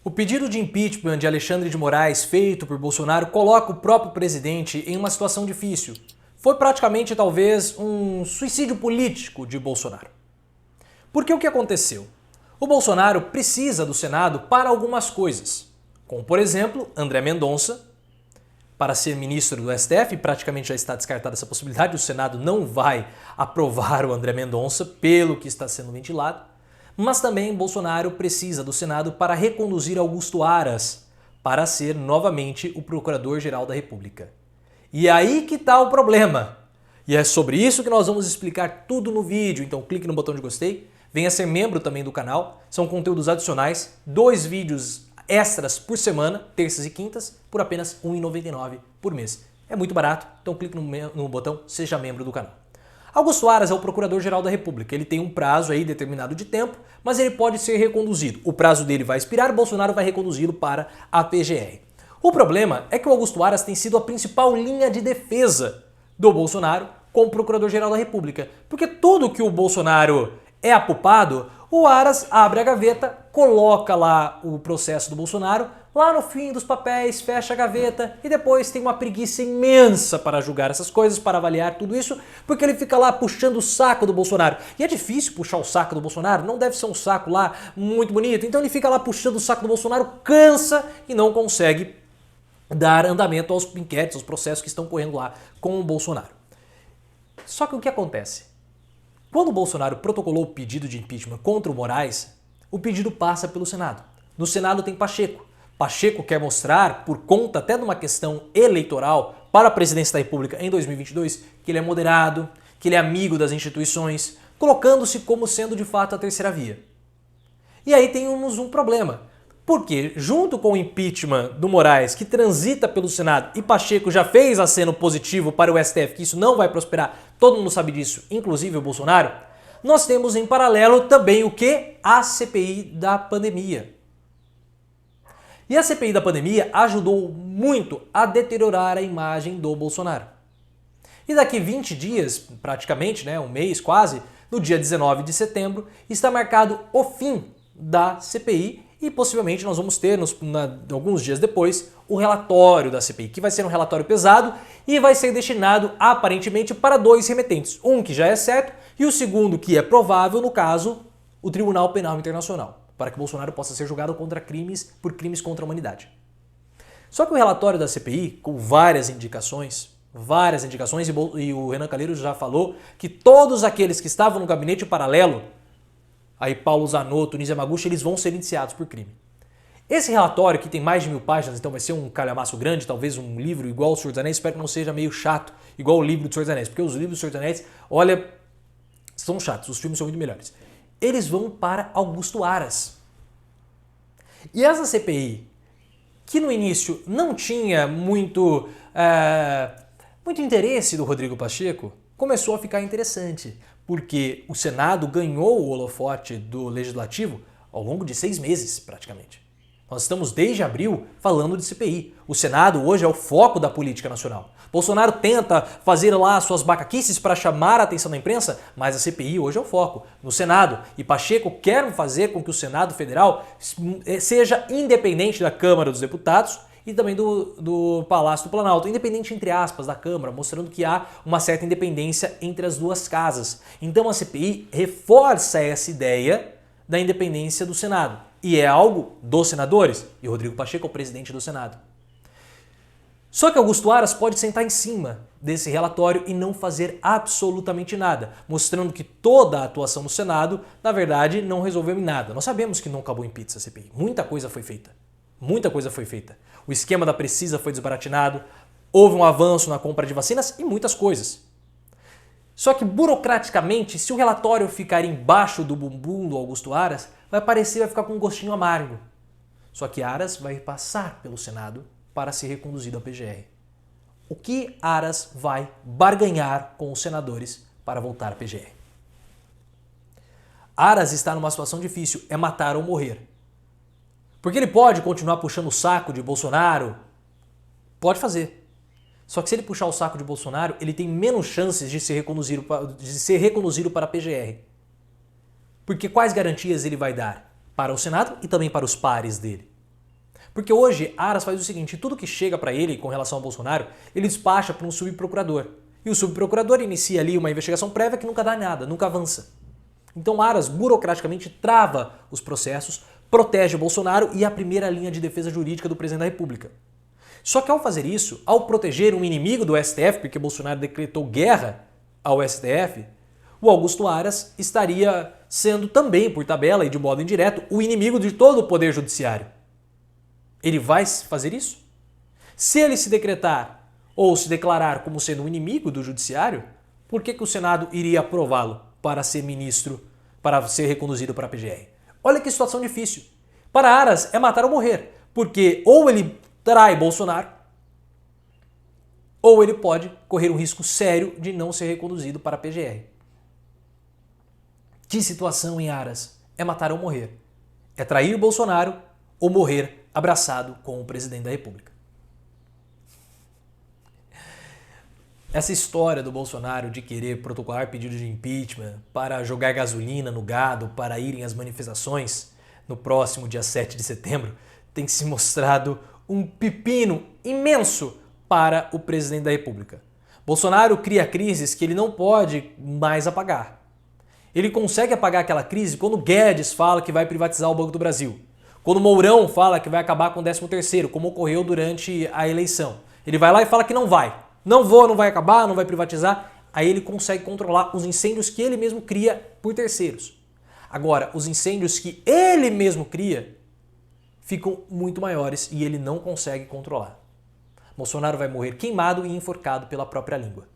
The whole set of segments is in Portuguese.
O pedido de impeachment de Alexandre de Moraes feito por Bolsonaro coloca o próprio presidente em uma situação difícil. Foi praticamente, talvez, um suicídio político de Bolsonaro. Porque o que aconteceu? O Bolsonaro precisa do Senado para algumas coisas, como, por exemplo, André Mendonça, para ser ministro do STF, praticamente já está descartada essa possibilidade, o Senado não vai aprovar o André Mendonça, pelo que está sendo ventilado. Mas também Bolsonaro precisa do Senado para reconduzir Augusto Aras para ser novamente o Procurador-Geral da República. E aí que está o problema. E é sobre isso que nós vamos explicar tudo no vídeo, então clique no botão de gostei, venha ser membro também do canal, são conteúdos adicionais, 2 vídeos extras por semana, terças e quintas, por apenas R$ 1,99 por mês. É muito barato, então clique no botão Seja Membro do canal. Augusto Aras é o Procurador-Geral da República. Ele tem um prazo aí determinado de tempo, mas ele pode ser reconduzido. O prazo dele vai expirar, Bolsonaro vai reconduzi-lo para a PGR. O problema é que o Augusto Aras tem sido a principal linha de defesa do Bolsonaro como Procurador-Geral da República. Porque tudo que o Bolsonaro é apupado, o Aras abre a gaveta, coloca lá o processo do Bolsonaro, lá no fim dos papéis, fecha a gaveta e depois tem uma preguiça imensa para julgar essas coisas, para avaliar tudo isso, porque ele fica lá puxando o saco do Bolsonaro. E é difícil puxar o saco do Bolsonaro, não deve ser um saco lá muito bonito, então ele fica lá puxando o saco do Bolsonaro, cansa e não consegue dar andamento aos inquéritos, aos processos que estão correndo lá com o Bolsonaro. Só que o que acontece? Quando o Bolsonaro protocolou o pedido de impeachment contra o Moraes, o pedido passa pelo Senado. No Senado tem Pacheco. Pacheco quer mostrar, por conta até de uma questão eleitoral para a presidência da República em 2022, que ele é moderado, que ele é amigo das instituições, colocando-se como sendo de fato a terceira via. E aí temos um problema, porque junto com o impeachment do Moraes, que transita pelo Senado, e Pacheco já fez aceno positivo para o STF, que isso não vai prosperar, todo mundo sabe disso, inclusive o Bolsonaro, nós temos em paralelo também o que? A CPI da pandemia. E a CPI da pandemia ajudou muito a deteriorar a imagem do Bolsonaro. E daqui 20 dias, praticamente, né, um mês quase, no dia 19 de setembro, está marcado o fim da CPI e possivelmente nós vamos ter, alguns dias depois, o relatório da CPI, que vai ser um relatório pesado e vai ser destinado aparentemente para 2 remetentes. Um que já é certo e o segundo que é provável, no caso, o Tribunal Penal Internacional, para que Bolsonaro possa ser julgado por crimes contra a humanidade. Só que o relatório da CPI, com várias indicações, e o Renan Calheiros já falou que todos aqueles que estavam no gabinete paralelo, aí Paulo Zanotto, Nise Yamaguchi, eles vão ser indiciados por crime. Esse relatório, que tem mais de 1000 páginas, então vai ser um calhamaço grande, talvez um livro igual o Senhor dos Anéis, espero que não seja meio chato, igual o livro do Senhor dos Anéis, porque os livros do Senhor dos Anéis, olha, são chatos, os filmes são muito melhores. Eles vão para Augusto Aras. E essa CPI, que no início não tinha muito interesse do Rodrigo Pacheco, começou a ficar interessante, porque o Senado ganhou o holofote do Legislativo ao longo de 6 meses, praticamente. Nós estamos desde abril falando de CPI. O Senado hoje é o foco da política nacional. Bolsonaro tenta fazer lá suas bacaquices para chamar a atenção da imprensa, mas a CPI hoje é o foco no Senado. E Pacheco quer fazer com que o Senado Federal seja independente da Câmara dos Deputados e também do Palácio do Planalto, independente entre aspas da Câmara, mostrando que há uma certa independência entre as duas casas. Então a CPI reforça essa ideia da independência do Senado. E é algo dos senadores, e Rodrigo Pacheco é o presidente do Senado. Só que Augusto Aras pode sentar em cima desse relatório e não fazer absolutamente nada, mostrando que toda a atuação do Senado, na verdade, não resolveu em nada. Nós sabemos que não acabou em pizza a CPI, muita coisa foi feita. Muita coisa foi feita. O esquema da Precisa foi desbaratinado, houve um avanço na compra de vacinas e muitas coisas. Só que burocraticamente, se o relatório ficar embaixo do bumbum do Augusto Aras, vai ficar com um gostinho amargo. Só que Aras vai passar pelo Senado para ser reconduzido à PGR. O que Aras vai barganhar com os senadores para voltar à PGR? Aras está numa situação difícil, é matar ou morrer. Porque ele pode continuar puxando o saco de Bolsonaro? Pode fazer. Só que se ele puxar o saco de Bolsonaro, ele tem menos chances de ser reconduzido para a PGR. Porque quais garantias ele vai dar? Para o Senado e também para os pares dele. Porque hoje Aras faz o seguinte, tudo que chega para ele com relação ao Bolsonaro, ele despacha para um subprocurador. E o subprocurador inicia ali uma investigação prévia que nunca dá nada, nunca avança. Então Aras burocraticamente trava os processos, protege o Bolsonaro e é a primeira linha de defesa jurídica do presidente da República. Só que ao fazer isso, ao proteger um inimigo do STF, porque Bolsonaro decretou guerra ao STF, o Augusto Aras estaria sendo também, por tabela e de modo indireto, o inimigo de todo o poder judiciário. Ele vai fazer isso? Se ele se decretar ou se declarar como sendo um inimigo do judiciário, por que o Senado iria aprová-lo para ser ministro, para ser reconduzido para a PGR? Olha que situação difícil. Para Aras é matar ou morrer, porque ou ele trai Bolsonaro, ou ele pode correr um risco sério de não ser reconduzido para a PGR. Que situação em Aras? É matar ou morrer. É trair Bolsonaro ou morrer abraçado com o presidente da República. Essa história do Bolsonaro de querer protocolar pedido de impeachment para jogar gasolina no gado para irem às manifestações no próximo dia 7 de setembro tem se mostrado um pepino imenso para o presidente da República. Bolsonaro cria crises que ele não pode mais apagar. Ele consegue apagar aquela crise quando Guedes fala que vai privatizar o Banco do Brasil. Quando Mourão fala que vai acabar com o 13º, como ocorreu durante a eleição. Ele vai lá e fala que não vai. Não vai acabar, não vai privatizar. Aí ele consegue controlar os incêndios que ele mesmo cria por terceiros. Agora, os incêndios que ele mesmo cria ficam muito maiores e ele não consegue controlar. Bolsonaro vai morrer queimado e enforcado pela própria língua.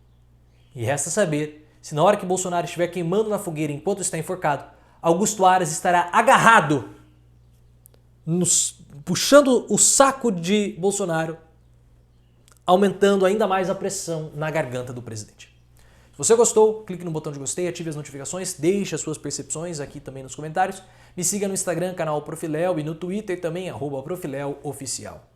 E resta saber se na hora que Bolsonaro estiver queimando na fogueira enquanto está enforcado, Augusto Aras estará agarrado, puxando o saco de Bolsonaro, aumentando ainda mais a pressão na garganta do presidente. Se você gostou, clique no botão de gostei, ative as notificações, deixe as suas percepções aqui também nos comentários. Me siga no Instagram, canal Profiléu, e no Twitter também, @profiléuoficial.